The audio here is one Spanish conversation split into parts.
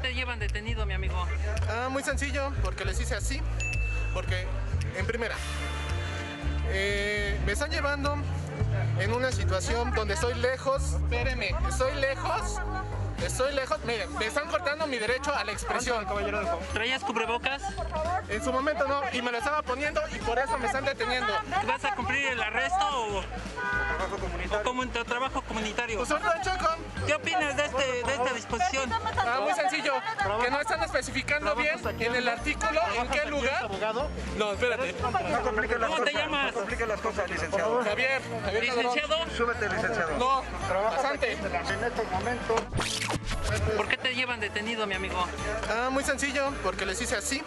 te llevan detenido, mi amigo? Muy sencillo, porque les hice así. Porque, en primera, me están llevando en una situación donde estoy lejos. Espérenme, estoy lejos. Miren, me están cortando mi derecho a la expresión. ¿Traías cubrebocas? En su momento no, y me lo estaba poniendo y por eso me están deteniendo. ¿Vas a cumplir el arresto o como en tu trabajo comunitario? Pues ahorita choco. ¿Qué opinas de esta disposición? Muy sencillo, que no están especificando bien en el artículo en qué lugar. No, espérate. No complique las ¿Cómo te cosas. llamas? No complique las cosas, licenciado. Javier ¿Licenciado? Súbete, licenciado. No, bastante. En estos momentos. ¿Por qué te llevan detenido, mi amigo? Muy sencillo, porque les hice así.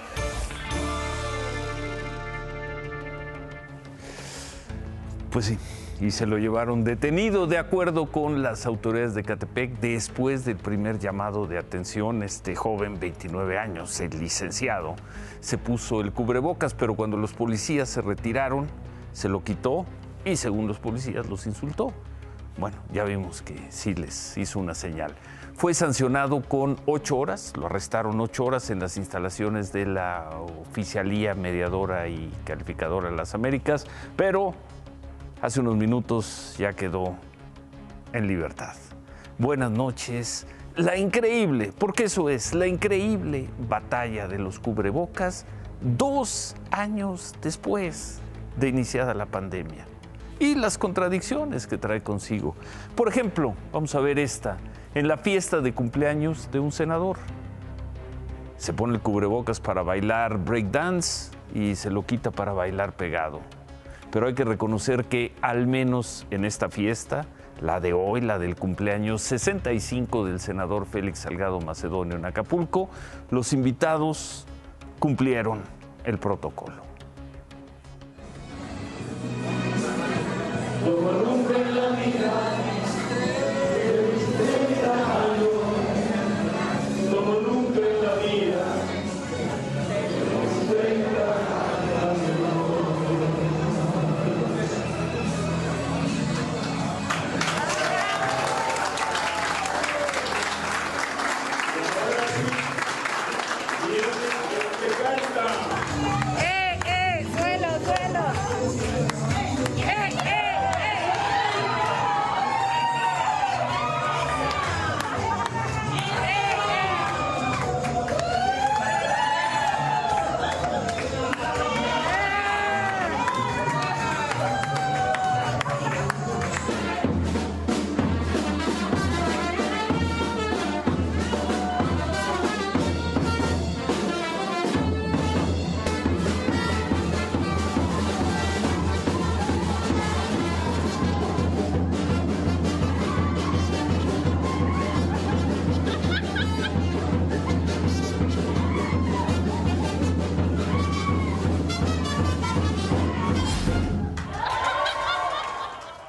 Pues sí, y se lo llevaron detenido de acuerdo con las autoridades de Ecatepec después del primer llamado de atención. Este joven, 29 años, el licenciado, se puso el cubrebocas, pero cuando los policías se retiraron, se lo quitó y según los policías los insultó. Bueno, ya vimos que sí les hizo una señal. Fue sancionado con 8 horas, lo arrestaron 8 horas en las instalaciones de la Oficialía Mediadora y Calificadora de las Américas, pero hace unos minutos ya quedó en libertad. Buenas noches. La increíble, porque eso es, la increíble batalla de los cubrebocas 2 años después de iniciada la pandemia y las contradicciones que trae consigo. Por ejemplo, vamos a ver esta, en la fiesta de cumpleaños de un senador. Se pone el cubrebocas para bailar breakdance y se lo quita para bailar pegado. Pero hay que reconocer que al menos en esta fiesta, la de hoy, la del cumpleaños 65 del senador Félix Salgado Macedonio en Acapulco, los invitados cumplieron el protocolo.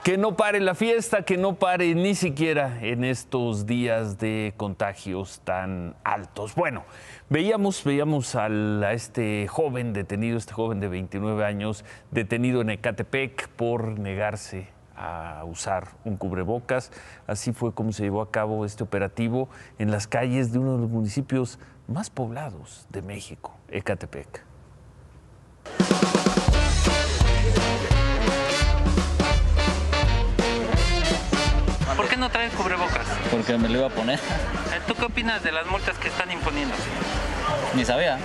Que no pare la fiesta, que no pare ni siquiera en estos días de contagios tan altos. Bueno, veíamos a este joven detenido, este joven de 29 años, detenido en Ecatepec por negarse a usar un cubrebocas. Así fue como se llevó a cabo este operativo en las calles de uno de los municipios más poblados de México, Ecatepec. ¿Por qué no traes cubrebocas? Porque me lo iba a poner. ¿Tú qué opinas de las multas que están imponiendo? Ni sabía.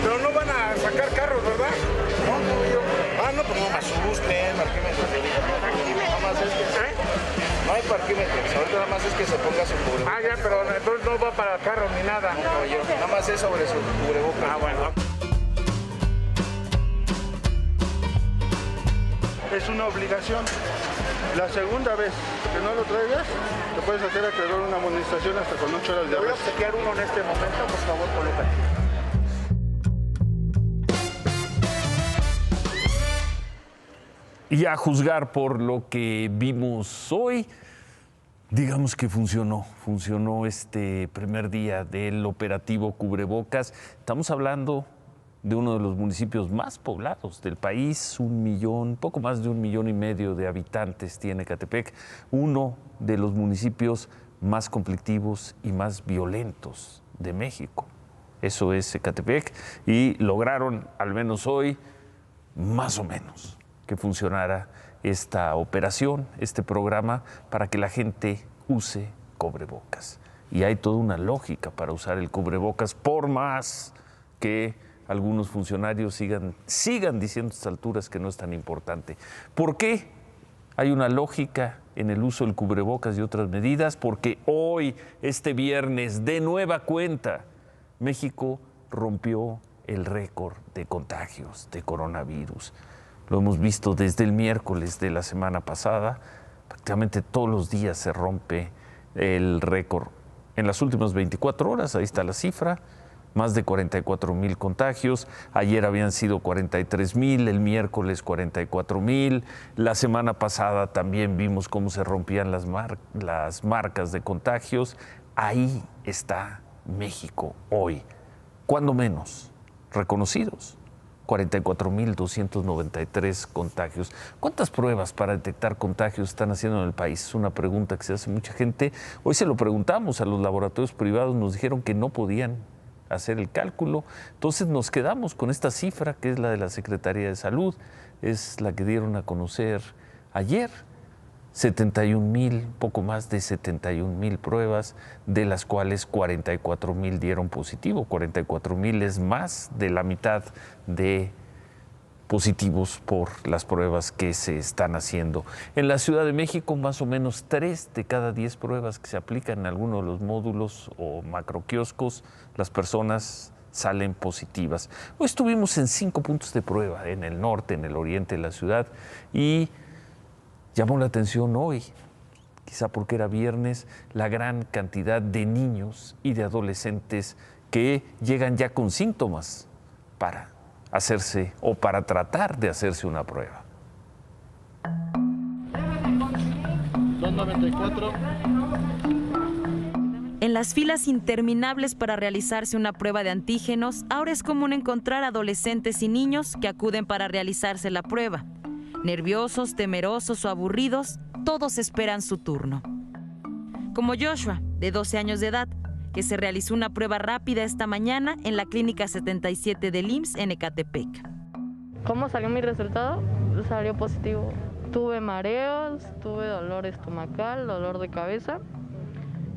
Pero no van a sacar carros, ¿verdad? No, no, pues no me asusten, parquímetros. Nada más es que no hay parquímetros, ahorita nada más es que se ponga su cubrebocas. Ya, pero entonces no va para carros ni nada. No, yo, nada más es sobre su cubrebocas. Bueno. Es una obligación. La segunda vez que no lo traigas, te puedes hacer acreedor una amonestación hasta con 8 horas de arresto. Voy a obsequiar uno en este momento, por favor, colócate. Y a juzgar por lo que vimos hoy, digamos que funcionó este primer día del operativo Cubrebocas. Estamos hablando de uno de los municipios más poblados del país, poco más de 1,5 millones de habitantes tiene Ecatepec, uno de los municipios más conflictivos y más violentos de México. Eso es Ecatepec, y lograron, al menos hoy, más o menos, que funcionara esta operación, este programa, para que la gente use cubrebocas. Y hay toda una lógica para usar el cubrebocas, por más que algunos funcionarios sigan diciendo a estas alturas que no es tan importante. ¿Por qué hay una lógica en el uso del cubrebocas y otras medidas? Porque hoy, este viernes, de nueva cuenta, México rompió el récord de contagios de coronavirus. Lo hemos visto desde el miércoles de la semana pasada. Prácticamente todos los días se rompe el récord. En las últimas 24 horas, ahí está la cifra, más de 44,000 contagios. Ayer habían sido 43,000, el miércoles 44,000. La semana pasada también vimos cómo se rompían las marcas de contagios. Ahí está México hoy, cuando menos reconocidos. 44,293 contagios. ¿Cuántas pruebas para detectar contagios están haciendo en el país? Es una pregunta que se hace mucha gente. Hoy se lo preguntamos a los laboratorios privados, nos dijeron que no podían hacer el cálculo. Entonces nos quedamos con esta cifra, que es la de la Secretaría de Salud, es la que dieron a conocer ayer. 71,000, poco más de 71,000 pruebas, de las cuales 44,000 dieron positivo. 44,000 es más de la mitad de positivos por las pruebas que se están haciendo. En la Ciudad de México, más o menos 3 de cada 10 pruebas que se aplican en alguno de los módulos o macroquioscos, las personas salen positivas. Hoy estuvimos en 5 puntos de prueba, en el norte, en el oriente de la ciudad, y llamó la atención hoy, quizá porque era viernes, la gran cantidad de niños y de adolescentes que llegan ya con síntomas para hacerse o para tratar de hacerse una prueba. 294. En las filas interminables para realizarse una prueba de antígenos, ahora es común encontrar adolescentes y niños que acuden para realizarse la prueba. Nerviosos, temerosos o aburridos, todos esperan su turno. Como Joshua, de 12 años de edad, que se realizó una prueba rápida esta mañana en la Clínica 77 del IMSS en Ecatepec. ¿Cómo salió mi resultado? Salió positivo. Tuve mareos, tuve dolor estomacal, dolor de cabeza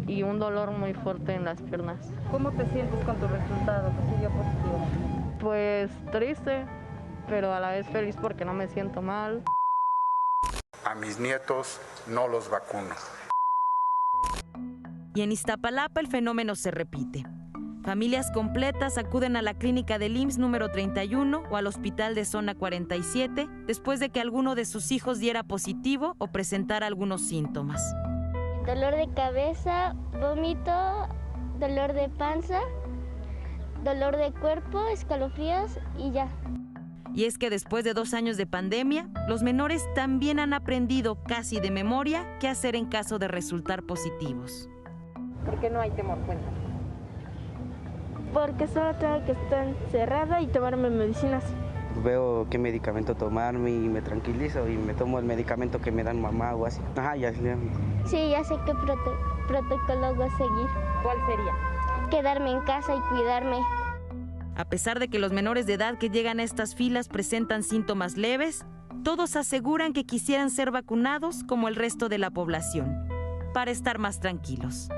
y un dolor muy fuerte en las piernas. ¿Cómo te sientes con tu resultado que salió positivo? Pues triste, pero a la vez feliz porque no me siento mal. A mis nietos no los vacuno. Y en Iztapalapa el fenómeno se repite. Familias completas acuden a la clínica del IMSS número 31 o al hospital de zona 47 después de que alguno de sus hijos diera positivo o presentara algunos síntomas. Dolor de cabeza, vómito, dolor de panza, dolor de cuerpo, escalofríos y ya. Y es que después de 2 años de pandemia, los menores también han aprendido casi de memoria qué hacer en caso de resultar positivos. ¿Por qué no hay temor? Cuéntame. Porque solo tengo que estar encerrada y tomarme medicinas. Veo qué medicamento tomarme y me tranquilizo y me tomo el medicamento que me dan mamá o así. Ajá, ya. Sí, ya sé qué protocolo voy a seguir. ¿Cuál sería? Quedarme en casa y cuidarme. A pesar de que los menores de edad que llegan a estas filas presentan síntomas leves, todos aseguran que quisieran ser vacunados como el resto de la población, para estar más tranquilos.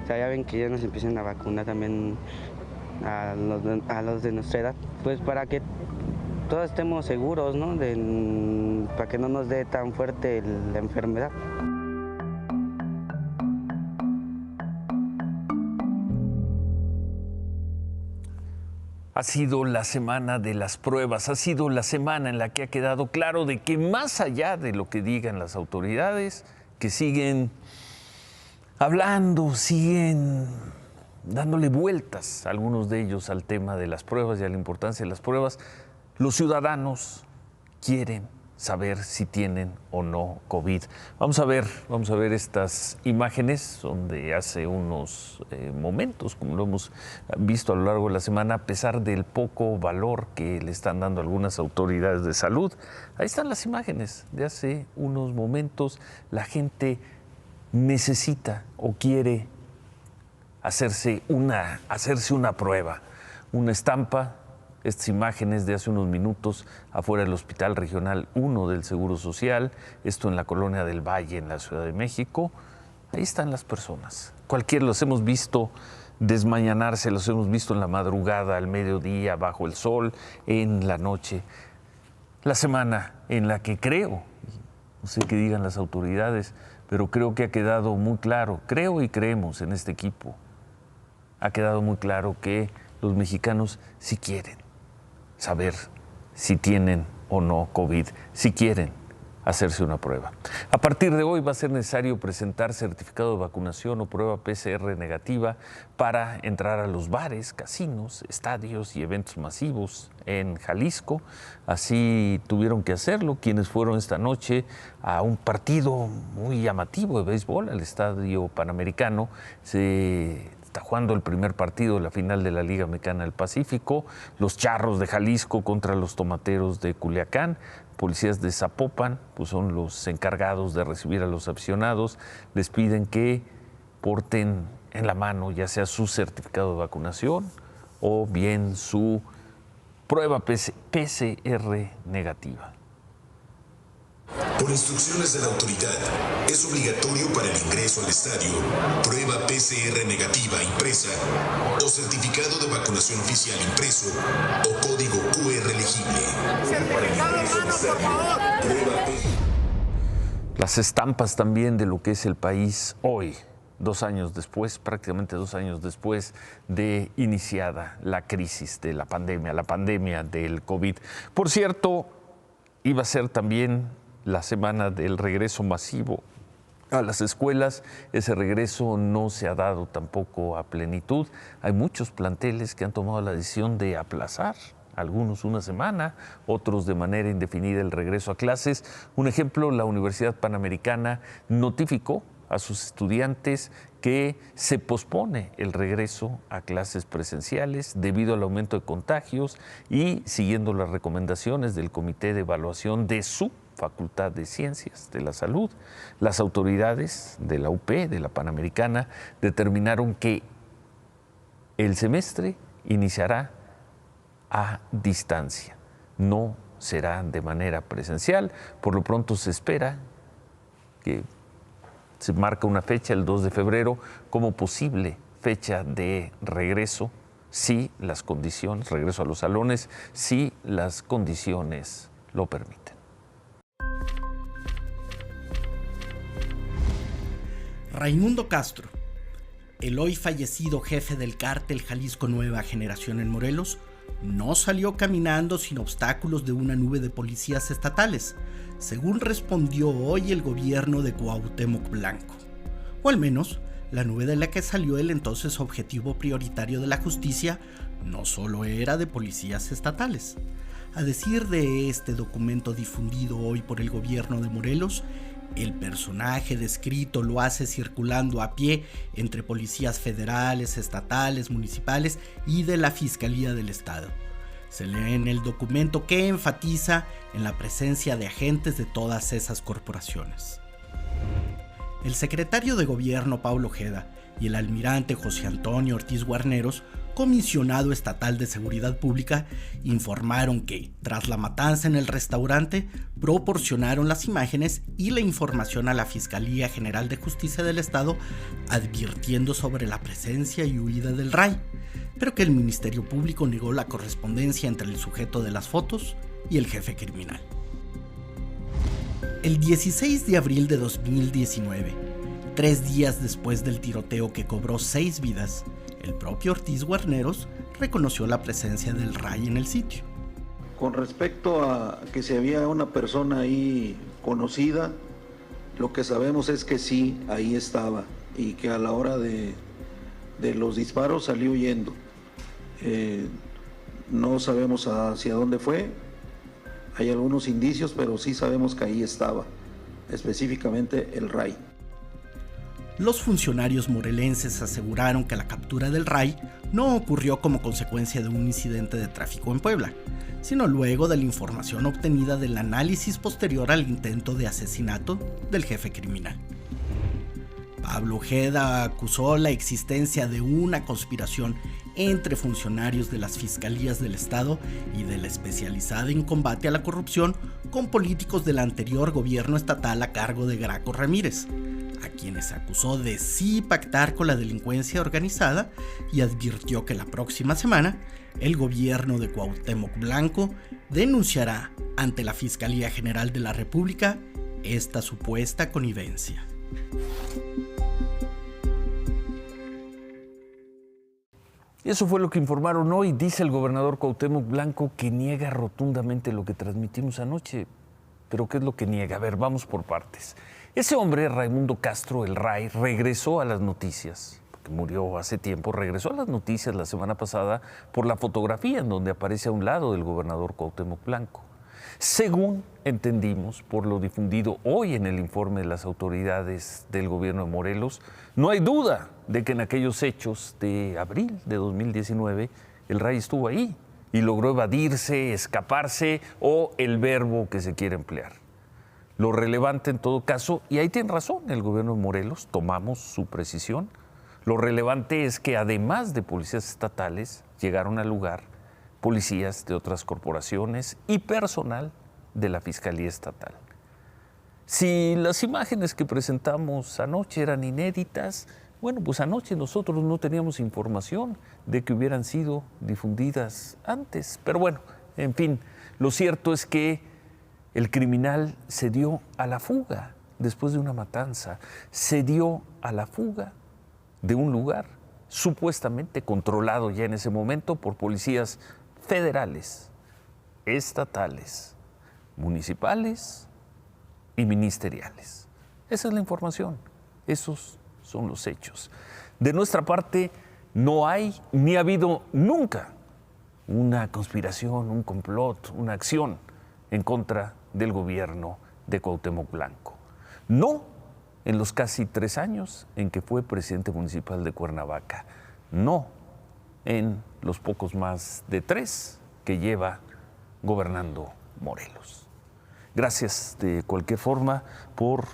O sea, ya ven que ya nos empiezan a vacunar también a los de nuestra edad, pues para que todos estemos seguros, ¿no? Para que no nos dé tan fuerte la enfermedad. Ha sido la semana de las pruebas, ha sido la semana en la que ha quedado claro de que más allá de lo que digan las autoridades, que siguen hablando, siguen dándole vueltas, algunos de ellos, al tema de las pruebas y a la importancia de las pruebas, los ciudadanos quieren saber si tienen o no COVID. Vamos a ver estas imágenes, son de hace unos momentos, como lo hemos visto a lo largo de la semana, a pesar del poco valor que le están dando algunas autoridades de salud. Ahí están las imágenes de hace unos momentos. La gente necesita o quiere hacerse una prueba, una estampa. Estas imágenes de hace unos minutos afuera del Hospital Regional 1 del Seguro Social, esto en la Colonia del Valle, en la Ciudad de México. Ahí están las personas. Cualquiera los hemos visto desmañanarse, los hemos visto en la madrugada, al mediodía, bajo el sol, en la noche. La semana en la que creo, no sé qué digan las autoridades, pero creo que ha quedado muy claro, creo y creemos en este equipo, ha quedado muy claro que los mexicanos sí quieren saber si tienen o no COVID, si quieren hacerse una prueba. A partir de hoy va a ser necesario presentar certificado de vacunación o prueba PCR negativa para entrar a los bares, casinos, estadios y eventos masivos en Jalisco. Así tuvieron que hacerlo quienes fueron esta noche a un partido muy llamativo de béisbol, al Estadio Panamericano. Está jugando el primer partido de la final de la Liga Mexicana del Pacífico, los Charros de Jalisco contra los Tomateros de Culiacán. Policías de Zapopan pues son los encargados de recibir a los aficionados. Les piden que porten en la mano ya sea su certificado de vacunación o bien su prueba PCR negativa. Por instrucciones de la autoridad, es obligatorio para el ingreso al estadio prueba PCR negativa impresa o certificado de vacunación oficial impreso o código QR legible. Certificado en mano, por favor. Las estampas también de lo que es el país hoy, 2 años después, prácticamente 2 años después de iniciada la crisis de la pandemia del COVID. Por cierto, iba a ser también la semana del regreso masivo a las escuelas. Ese regreso no se ha dado tampoco a plenitud. Hay muchos planteles que han tomado la decisión de aplazar, algunos una semana, otros de manera indefinida, el regreso a clases. Un ejemplo, la Universidad Panamericana notificó a sus estudiantes que se pospone el regreso a clases presenciales debido al aumento de contagios y siguiendo las recomendaciones del Comité de Evaluación de su Facultad de Ciencias de la Salud. Las autoridades de la UP, de la Panamericana, determinaron que el semestre iniciará a distancia, no será de manera presencial. Por lo pronto se espera que se marca una fecha, el 2 de febrero, como posible fecha de regreso, si las condiciones, regreso a los salones, si las condiciones lo permiten. Raimundo Castro, el hoy fallecido jefe del cártel Jalisco Nueva Generación en Morelos, no salió caminando sin obstáculos de una nube de policías estatales, según respondió hoy el gobierno de Cuauhtémoc Blanco. O al menos, la nube de la que salió el entonces objetivo prioritario de la justicia no solo era de policías estatales. A decir de este documento difundido hoy por el gobierno de Morelos, el personaje descrito lo hace circulando a pie entre policías federales, estatales, municipales y de la Fiscalía del Estado. Se lee en el documento que enfatiza en la presencia de agentes de todas esas corporaciones. El secretario de Gobierno Pablo Ojeda y el almirante José Antonio Ortiz Guarneros, comisionado estatal de Seguridad Pública, informaron que, tras la matanza en el restaurante, proporcionaron las imágenes y la información a la Fiscalía General de Justicia del Estado, advirtiendo sobre la presencia y huida del RAI, pero que el Ministerio Público negó la correspondencia entre el sujeto de las fotos y el jefe criminal. El 16 de abril de 2019, 3 días después del tiroteo que cobró 6 vidas, el propio Ortiz Guarneros reconoció la presencia del RAI en el sitio. Con respecto a que si había una persona ahí conocida, lo que sabemos es que sí, ahí estaba y que a la hora de los disparos salió huyendo. No sabemos hacia dónde fue, Hay algunos indicios, pero sí sabemos que ahí estaba, específicamente el RAI. Los funcionarios morelenses aseguraron que la captura del RAI no ocurrió como consecuencia de un incidente de tráfico en Puebla, sino luego de la información obtenida del análisis posterior al intento de asesinato del jefe criminal. Pablo Ojeda acusó la existencia de una conspiración entre funcionarios de las fiscalías del Estado y de la especializada en combate a la corrupción con políticos del anterior gobierno estatal a cargo de Graco Ramírez, a quienes acusó de sí pactar con la delincuencia organizada, y advirtió que la próxima semana el gobierno de Cuauhtémoc Blanco denunciará ante la Fiscalía General de la República esta supuesta connivencia. Y eso fue lo que informaron hoy. Dice el gobernador Cuauhtémoc Blanco que niega rotundamente lo que transmitimos anoche. ¿Pero qué es lo que niega? A ver, vamos por partes. Ese hombre, Raimundo Castro, el RAI, regresó a las noticias, porque murió hace tiempo, regresó a las noticias la semana pasada por la fotografía en donde aparece a un lado del gobernador Cuauhtémoc Blanco. Según entendimos por lo difundido hoy en el informe de las autoridades del gobierno de Morelos, no hay duda de que en aquellos hechos de abril de 2019 el RAI estuvo ahí y logró evadirse, escaparse o el verbo que se quiere emplear. Lo relevante en todo caso, y ahí tiene razón el gobierno de Morelos, tomamos su precisión, lo relevante es que además de policías estatales llegaron al lugar policías de otras corporaciones y personal de la Fiscalía Estatal. Si las imágenes que presentamos anoche eran inéditas, bueno, pues anoche nosotros no teníamos información de que hubieran sido difundidas antes. Pero bueno, en fin, lo cierto es que el criminal se dio a la fuga después de una matanza, se dio a la fuga de un lugar supuestamente controlado ya en ese momento por policías federales, estatales, municipales y ministeriales. Esa es la información, esos son los hechos. De nuestra parte no hay ni ha habido nunca una conspiración, un complot, una acción en contra del gobierno de Cuauhtémoc Blanco. No en los casi 3 años en que fue presidente municipal de Cuernavaca, no en los pocos más de 3 que lleva gobernando Morelos. Gracias de cualquier forma por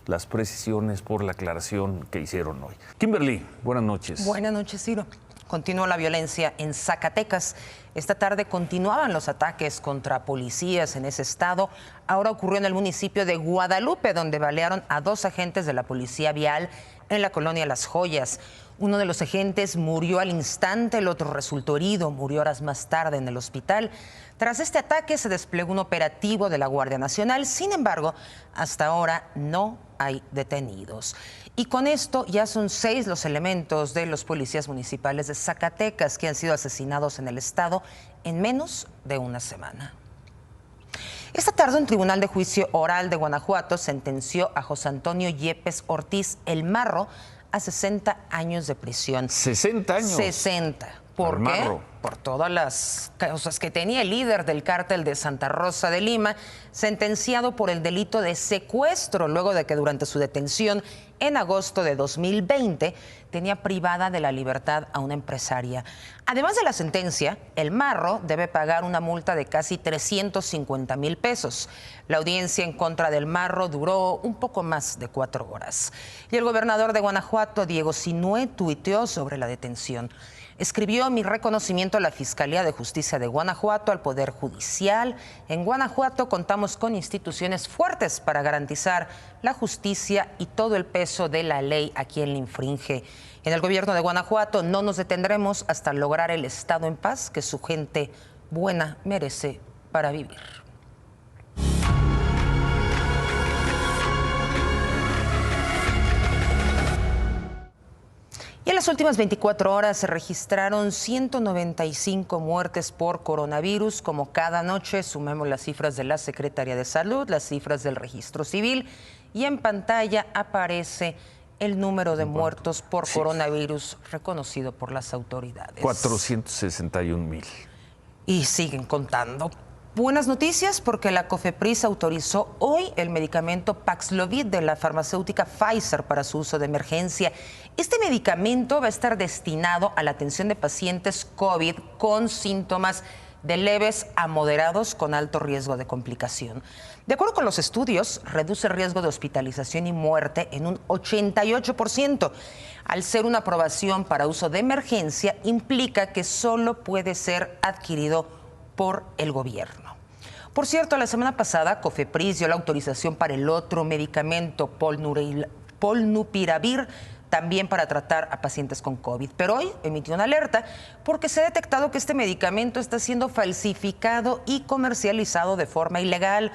las precisiones, por la aclaración que hicieron hoy. Kimberly, buenas noches. Buenas noches, Ciro. Continúa la violencia en Zacatecas. Esta tarde continuaban los ataques contra policías en ese estado. Ahora ocurrió en el municipio de Guadalupe, donde balearon a 2 agentes de la policía vial en la colonia Las Joyas. Uno de los agentes murió al instante, el otro resultó herido, murió horas más tarde en el hospital. Tras este ataque se desplegó un operativo de la Guardia Nacional. Sin embargo, hasta ahora no hay detenidos. Y con esto ya son 6 los elementos de los policías municipales de Zacatecas que han sido asesinados en el estado en menos de una semana. Esta tarde un tribunal de juicio oral de Guanajuato sentenció a José Antonio Yepes Ortiz, el Marro, a 60 años de prisión. ¿60 años? 60. ¿Por qué? Por todas las causas que tenía el líder del cártel de Santa Rosa de Lima, sentenciado por el delito de secuestro, luego de que durante su detención en agosto de 2020 tenía privada de la libertad a una empresaria. Además de la sentencia, el Marro debe pagar una multa de casi 350,000 pesos. La audiencia en contra del Marro duró un poco más de 4 horas. Y el gobernador de Guanajuato, Diego Sinue, tuiteó sobre la detención. Escribió: mi reconocimiento a la Fiscalía de Justicia de Guanajuato, al Poder Judicial. En Guanajuato contamos con instituciones fuertes para garantizar la justicia y todo el peso de la ley a quien le infringe. En el gobierno de Guanajuato no nos detendremos hasta lograr el estado en paz que su gente buena merece para vivir. Y en las últimas 24 horas se registraron 195 muertes por coronavirus. Como cada noche, sumemos las cifras de la Secretaría de Salud, las cifras del Registro Civil, y en pantalla aparece el número de muertos por coronavirus reconocido por las autoridades. 461,000. Y siguen contando. Buenas noticias porque la COFEPRIS autorizó hoy el medicamento Paxlovid de la farmacéutica Pfizer para su uso de emergencia. Este medicamento va a estar destinado a la atención de pacientes COVID con síntomas de leves a moderados con alto riesgo de complicación. De acuerdo con los estudios, reduce el riesgo de hospitalización y muerte en un 88%. Al ser una aprobación para uso de emergencia, implica que solo puede ser adquirido por el gobierno. Por cierto, la semana pasada, COFEPRIS dio la autorización para el otro medicamento, Molnupiravir, también para tratar a pacientes con COVID. Pero hoy emitió una alerta porque se ha detectado que este medicamento está siendo falsificado y comercializado de forma ilegal.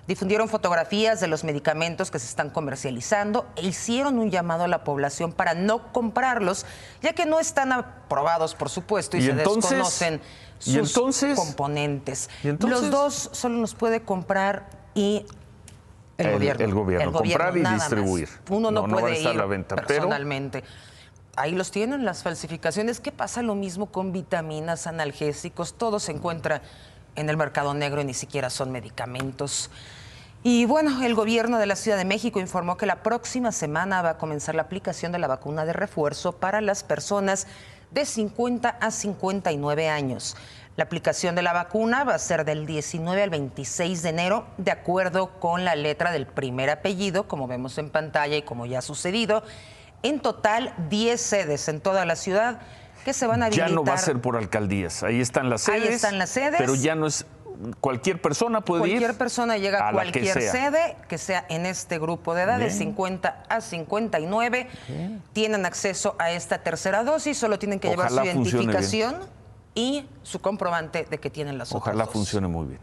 Difundieron fotografías de los medicamentos que se están comercializando e hicieron un llamado a la población para no comprarlos, ya que no están aprobados, por supuesto, y se desconocen sus componentes. Los dos solo los puede comprar y el gobierno, comprar y distribuir. Uno no puede ir a la venta, personalmente. Ahí los tienen, las falsificaciones. ¿Qué pasa? Lo mismo con vitaminas, analgésicos, todo se encuentra en el mercado negro y ni siquiera son medicamentos. Y bueno, el gobierno de la Ciudad de México informó que la próxima semana va a comenzar la aplicación de la vacuna de refuerzo para las personas de 50 a 59 años. La aplicación de la vacuna va a ser del 19 al 26 de enero, de acuerdo con la letra del primer apellido, como vemos en pantalla y como ya ha sucedido. En total, 10 sedes en toda la ciudad que se van a habilitar. Ya no va a ser por alcaldías, ahí están las sedes. Ahí están las sedes. Pero ya no es, cualquier persona puede ir. Cualquier persona llega a cualquier sede que sea en este grupo de edad, de 50 a 59. Tienen acceso a esta tercera dosis, solo tienen que llevar su identificación y su comprobante de que tienen las otras Ojalá dos. funcione muy bien.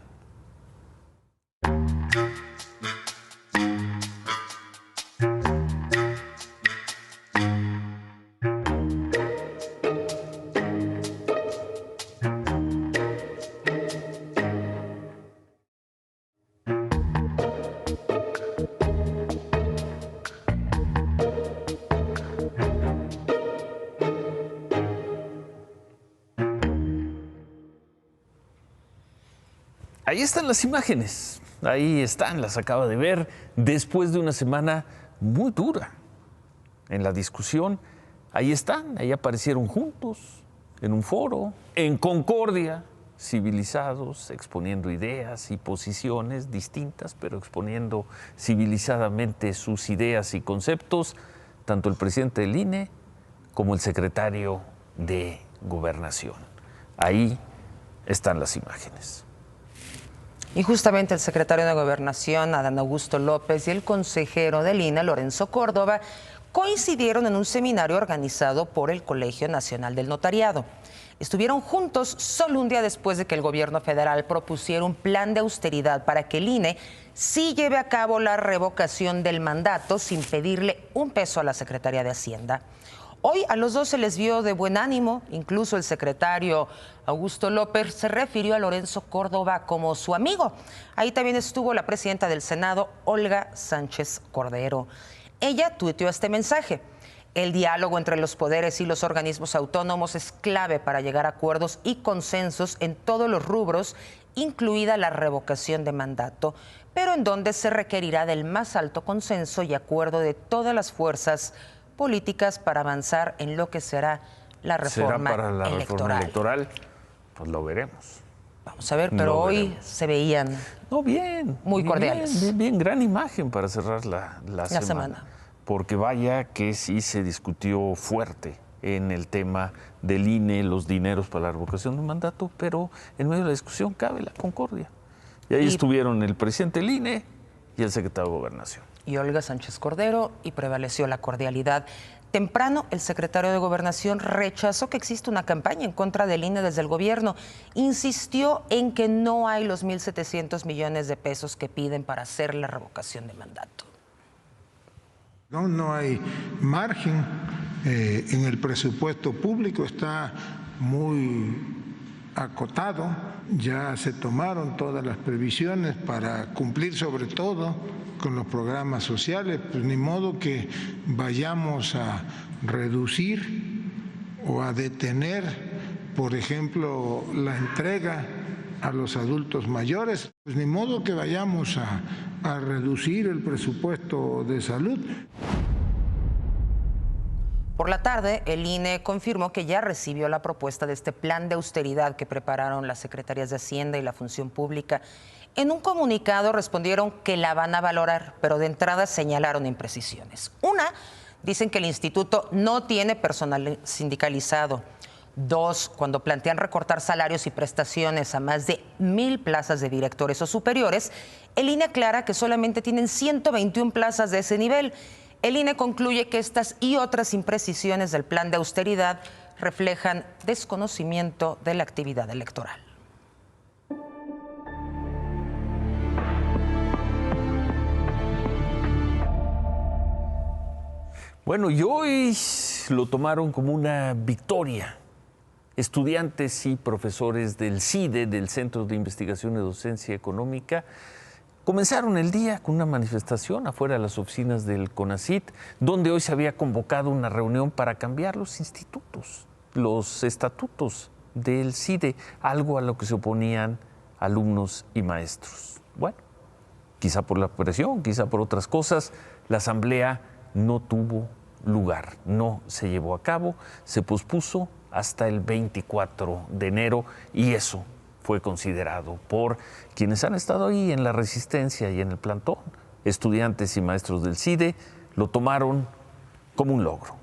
Ahí están las imágenes, ahí están, las acaba de ver, después de una semana muy dura en la discusión. Ahí están, ahí aparecieron juntos, en un foro, en concordia, civilizados, exponiendo ideas y posiciones distintas, pero exponiendo civilizadamente sus ideas y conceptos, tanto el presidente del INE como el secretario de Gobernación. Ahí están las imágenes. Y justamente el secretario de Gobernación, Adán Augusto López, y el consejero del INE, Lorenzo Córdoba, coincidieron en un seminario organizado por el Colegio Nacional del Notariado. Estuvieron juntos solo un día después de que el gobierno federal propusiera un plan de austeridad para que el INE sí lleve a cabo la revocación del mandato sin pedirle un peso a la Secretaría de Hacienda. Hoy a los dos se les vio de buen ánimo, incluso el secretario Augusto López se refirió a Lorenzo Córdoba como su amigo. Ahí también estuvo la presidenta del Senado, Olga Sánchez Cordero. Ella tuiteó este mensaje: el diálogo entre los poderes y los organismos autónomos es clave para llegar a acuerdos y consensos en todos los rubros, incluida la revocación de mandato, pero en donde se requerirá del más alto consenso y acuerdo de todas las fuerzas políticas para avanzar en lo que será la reforma ¿Será para la electoral? Reforma electoral? Pues lo veremos. Vamos a ver, pero hoy se veían muy cordiales. Bien, gran imagen para cerrar la semana. Porque vaya que sí se discutió fuerte en el tema del INE, los dineros para la revocación de mandato, pero en medio de la discusión cabe la concordia. Y ahí estuvieron el presidente del INE y el secretario de Gobernación. Y Olga Sánchez Cordero, y prevaleció la cordialidad. Temprano, el secretario de Gobernación rechazó que existe una campaña en contra del INE desde el gobierno. Insistió en que no hay los 1.700 millones de pesos que piden para hacer la revocación de mandato. No hay margen en el presupuesto público, está muy acotado. Ya se tomaron todas las previsiones para cumplir sobre todo con los programas sociales, pues ni modo que vayamos a reducir o a detener, por ejemplo, la entrega a los adultos mayores. Pues ni modo que vayamos a reducir el presupuesto de salud. Por la tarde, el INE confirmó que ya recibió la propuesta de este plan de austeridad que prepararon las Secretarías de Hacienda y la Función Pública. En un comunicado respondieron que la van a valorar, pero de entrada señalaron imprecisiones. Una, dicen que el instituto no tiene personal sindicalizado. Dos, cuando plantean recortar salarios y prestaciones a más de 1,000 plazas de directores o superiores, el INE aclara que solamente tienen 121 plazas de ese nivel. El INE concluye que estas y otras imprecisiones del plan de austeridad reflejan desconocimiento de la actividad electoral. Bueno, y hoy lo tomaron como una victoria. Estudiantes y profesores del CIDE, del Centro de Investigación y Docencia Económica, comenzaron el día con una manifestación afuera de las oficinas del CONACYT, donde hoy se había convocado una reunión para cambiar los institutos, los estatutos del CIDE, algo a lo que se oponían alumnos y maestros. Bueno, quizá por la presión, quizá por otras cosas, la asamblea no tuvo lugar, no se llevó a cabo, se pospuso hasta el 24 de enero y eso fue considerado por quienes han estado ahí en la resistencia y en el plantón, estudiantes y maestros del CIDE, lo tomaron como un logro.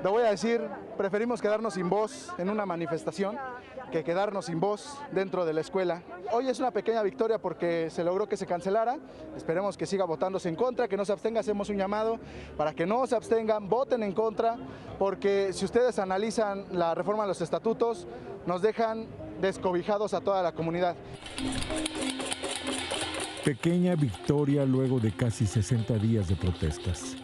Lo voy a decir, preferimos quedarnos sin voz en una manifestación que quedarnos sin voz dentro de la escuela. Hoy es una pequeña victoria porque se logró que se cancelara. Esperemos que siga votándose en contra, que no se abstenga. Hacemos un llamado para que no se abstengan, voten en contra, porque si ustedes analizan la reforma de los estatutos, nos dejan descobijados a toda la comunidad. Pequeña victoria luego de casi 60 días de protestas.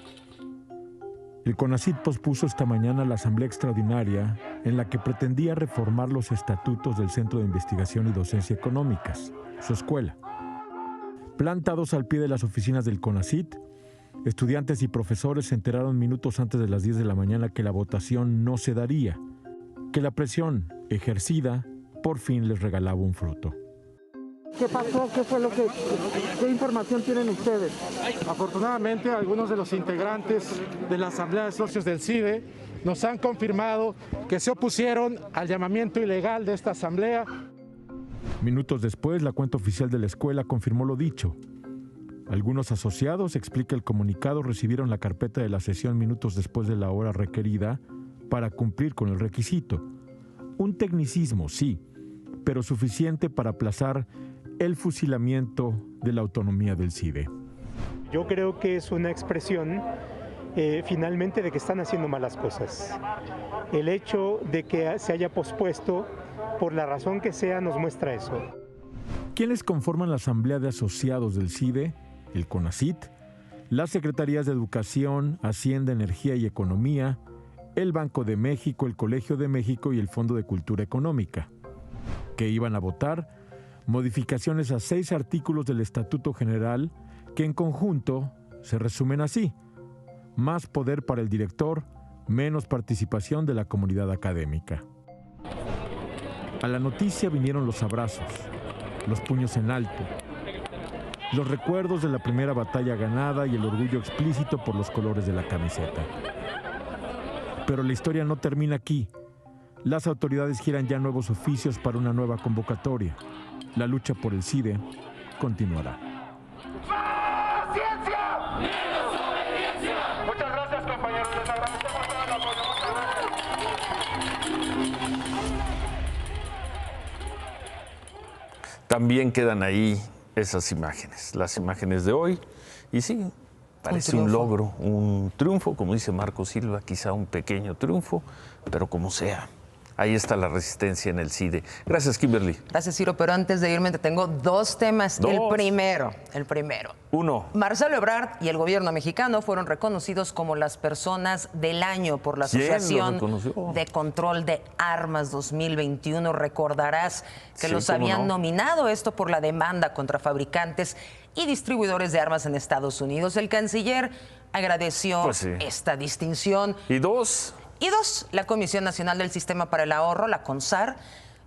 El CONACYT pospuso esta mañana la asamblea extraordinaria en la que pretendía reformar los estatutos del Centro de Investigación y Docencia Económicas, su escuela. Plantados al pie de las oficinas del CONACYT, estudiantes y profesores se enteraron minutos antes de las 10 de la mañana que la votación no se daría, que la presión ejercida por fin les regalaba un fruto. ¿Qué pasó? ¿Qué información tienen ustedes? Afortunadamente, algunos de los integrantes de la Asamblea de Socios del CIDE nos han confirmado que se opusieron al llamamiento ilegal de esta asamblea. Minutos después, la cuenta oficial de la escuela confirmó lo dicho. Algunos asociados, explica el comunicado, recibieron la carpeta de la sesión minutos después de la hora requerida para cumplir con el requisito. Un tecnicismo, sí, pero suficiente para aplazar el fusilamiento de la autonomía del CIDE. Yo creo que es una expresión finalmente de que están haciendo malas cosas. El hecho de que se haya pospuesto, por la razón que sea, nos muestra eso. ¿Quiénes conforman la Asamblea de Asociados del CIDE? El CONACYT, las Secretarías de Educación, Hacienda, Energía y Economía, el Banco de México, el Colegio de México y el Fondo de Cultura Económica. ¿Qué iban a votar? Modificaciones a 6 artículos del Estatuto General que en conjunto se resumen así: más poder para el director, menos participación de la comunidad académica. A la noticia vinieron los abrazos, los puños en alto, los recuerdos de la primera batalla ganada y el orgullo explícito por los colores de la camiseta. Pero la historia no termina aquí. Las autoridades giran ya nuevos oficios para una nueva convocatoria. La lucha por el CIDE continuará. ¡Más ciencia! ¡Menos obediencia! Muchas gracias, compañeros. Les agradecemos todo el apoyo. También quedan ahí esas imágenes, las imágenes de hoy. Y sí, parece un logro, un triunfo, como dice Marco Silva, quizá un pequeño triunfo, pero como sea, ahí está la resistencia en el CIDE. Gracias, Kimberly. Gracias, Ciro, pero antes de irme te tengo dos temas. El primero. Uno. Marcelo Ebrard y el gobierno mexicano fueron reconocidos como las personas del año por la Asociación de Control de Armas 2021. Recordarás que los habían nominado, esto por la demanda contra fabricantes y distribuidores de armas en Estados Unidos. El canciller agradeció esta distinción. Y dos, la Comisión Nacional del Sistema para el Ahorro, la CONSAR,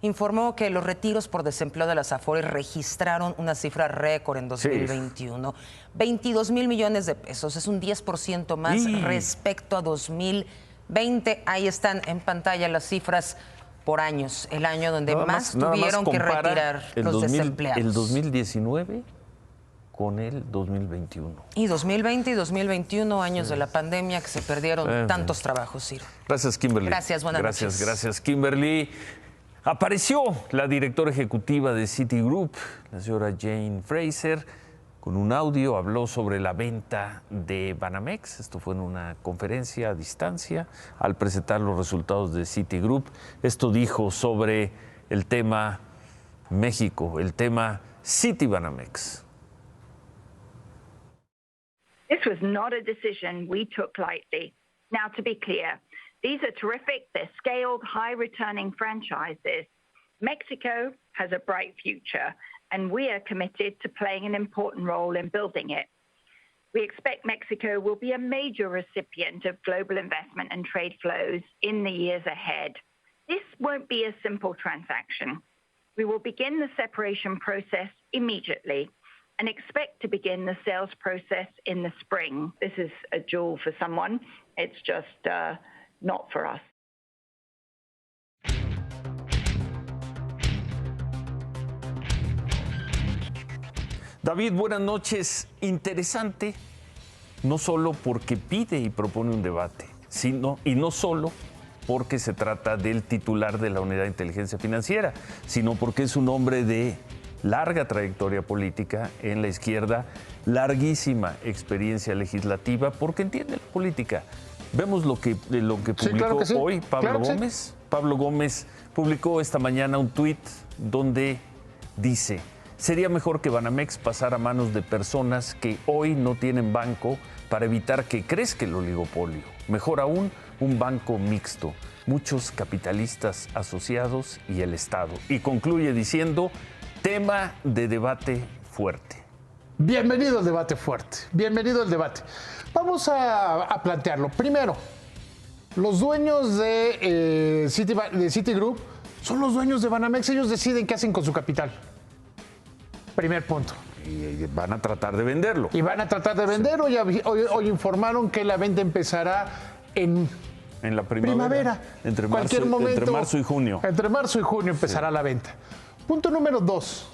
informó que los retiros por desempleo de las AFORES registraron una cifra récord en 2021. 22 mil millones de pesos, es un 10% más respecto a 2020. Ahí están en pantalla las cifras por años, el año donde más tuvieron que retirar los desempleados. El 2019 con el 2021. Y 2020 y 2021, años de la pandemia que se perdieron tantos trabajos, Ciro. Gracias, Kimberly. Gracias, buenas noches. Gracias, Kimberly. Apareció la directora ejecutiva de Citigroup, la señora Jane Fraser, con un audio, habló sobre la venta de Banamex. Esto fue en una conferencia a distancia al presentar los resultados de Citigroup. Esto dijo sobre el tema México, el tema Citibanamex. This was not a decision we took lightly. Now, to be clear, these are terrific, they're scaled, high-returning franchises. Mexico has a bright future, and we are committed to playing an important role in building it. We expect Mexico will be a major recipient of global investment and trade flows in the years ahead. This won't be a simple transaction. We will begin the separation process immediately and expect to begin the sales process in the spring. This is a jewel for someone. It's just not for us. David, buenas noches. Interesante, no solo porque pide y propone un debate, y no solo porque se trata del titular de la Unidad de Inteligencia Financiera, sino porque es un hombre de larga trayectoria política en la izquierda, larguísima experiencia legislativa, porque entiende la política. Vemos lo que publicó hoy Pablo Gómez. Pablo Gómez publicó esta mañana un tuit donde dice: sería mejor que Banamex pasara a manos de personas que hoy no tienen banco para evitar que crezca el oligopolio. Mejor aún, un banco mixto, muchos capitalistas asociados y el Estado. Y concluye diciendo: tema de debate fuerte. Bienvenido al debate fuerte, bienvenido al debate. Vamos a plantearlo. Primero, los dueños de Citigroup son los dueños de Banamex. Ellos deciden qué hacen con su capital. Primer punto. Y van a tratar de venderlo. Hoy informaron que la venta empezará en la primavera. Entre marzo y junio. Entre marzo y junio empezará la venta. Punto número 2.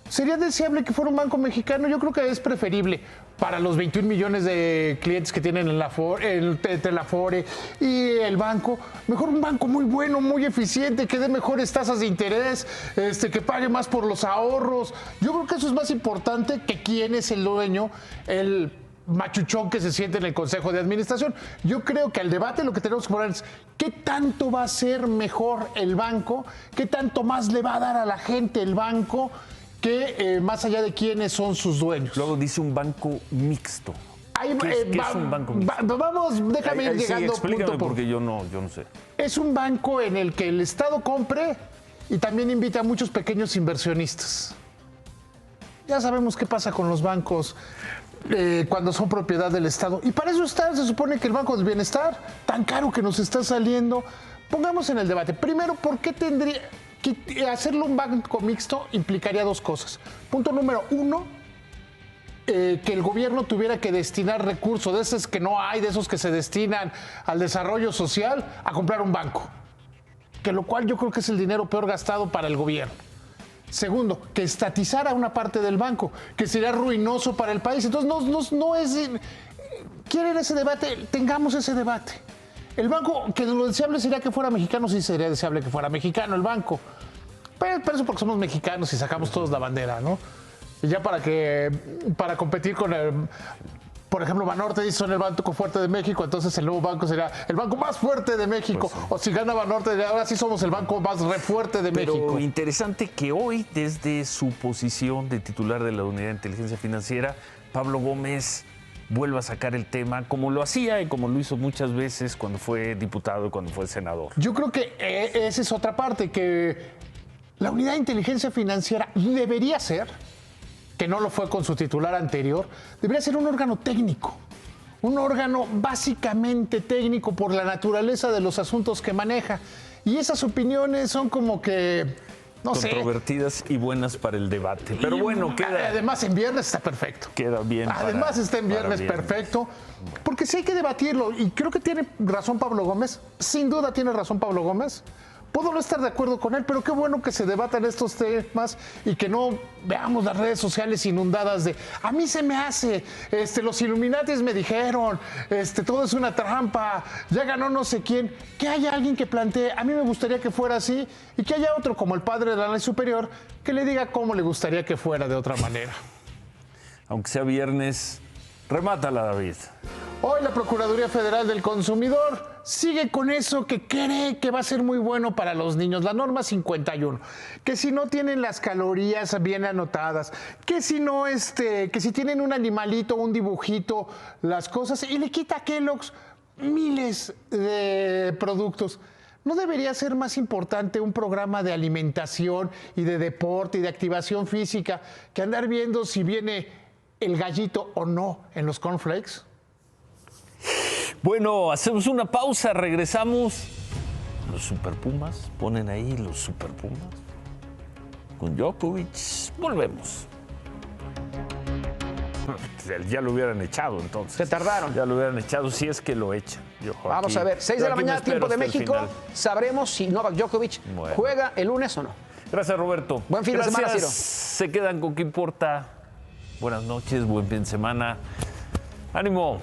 ¿Sería deseable que fuera un banco mexicano? Yo creo que es preferible para los 21 millones de clientes que tienen entre la Afore y el banco. Mejor un banco muy bueno, muy eficiente, que dé mejores tasas de interés, que pague más por los ahorros. Yo creo que eso es más importante que quién es el dueño, el machuchón que se siente en el Consejo de Administración. Yo creo que al debate lo que tenemos que poner es qué tanto va a ser mejor el banco, qué tanto más le va a dar a la gente el banco, que más allá de quiénes son sus dueños. Luego dice un banco mixto. ¿Qué es un banco mixto? Déjame ir llegando punto por porque yo no sé. Es un banco en el que el Estado compre y también invita a muchos pequeños inversionistas. Ya sabemos qué pasa con los bancos cuando son propiedad del Estado. Y para eso se supone que el Banco del Bienestar, tan caro que nos está saliendo. Pongamos en el debate. Primero, ¿por qué tendría que hacerlo un banco mixto? Implicaría dos cosas. Punto número 1, que el gobierno tuviera que destinar recursos de esos que no hay, de esos que se destinan al desarrollo social, a comprar un banco. Que lo cual yo creo que es el dinero peor gastado para el gobierno. Segundo, que estatizara una parte del banco, que sería ruinoso para el país. Entonces, no es... ¿Quieren ese debate? Tengamos ese debate. El banco, que lo deseable sería que fuera mexicano, sí sería deseable que fuera mexicano el banco. Pero eso porque somos mexicanos y sacamos todos la bandera, ¿no? Y ya para competir con el... por ejemplo, Banorte dice son el banco fuerte de México, entonces el nuevo banco será el banco más fuerte de México. Pues sí. O si gana Banorte, ahora sí somos el banco más fuerte de México. Pero interesante que hoy, desde su posición de titular de la Unidad de Inteligencia Financiera, Pablo Gómez vuelva a sacar el tema, como lo hacía y como lo hizo muchas veces cuando fue diputado y cuando fue senador. Yo creo que esa es otra parte, que la Unidad de Inteligencia Financiera debería ser, que no lo fue con su titular anterior, debería ser un órgano técnico. Un órgano básicamente técnico por la naturaleza de los asuntos que maneja. Y esas opiniones son como que, no sé, controvertidas y buenas para el debate. Pero bueno, queda... Además, en viernes está perfecto. Queda bien. Además, está en viernes perfecto. Porque sí hay que debatirlo. Y creo que tiene razón Pablo Gómez. Sin duda tiene razón Pablo Gómez. Puedo no estar de acuerdo con él, pero qué bueno que se debatan estos temas y que no veamos las redes sociales inundadas de a mí se me hace, los Illuminatis me dijeron, todo es una trampa, ya ganó no sé quién. Que haya alguien que plantee, a mí me gustaría que fuera así, y que haya otro como el padre de la ley superior que le diga cómo le gustaría que fuera de otra manera. Aunque sea viernes, remátala, David. Hoy la Procuraduría Federal del Consumidor sigue con eso que cree que va a ser muy bueno para los niños, la norma 51, que si no tienen las calorías bien anotadas, que si no, que si tienen un animalito, un dibujito, las cosas, y le quita a Kellogg's miles de productos. ¿No debería ser más importante un programa de alimentación y de deporte y de activación física que andar viendo si viene el gallito o no en los cornflakes? Bueno, hacemos una pausa, regresamos. Los Super Pumas, ponen ahí los Super Pumas. Con Djokovic, volvemos. Ya lo hubieran echado entonces. Se tardaron. Ya lo hubieran echado si es que lo echan. Vamos a ver, 6 de la mañana, tiempo de México. Sabremos si Novak Djokovic juega el lunes o no. Gracias, Roberto. Buen fin de semana, Ciro. Se quedan con ¿Qué importa? Buenas noches, buen fin de semana. ¡Ánimo!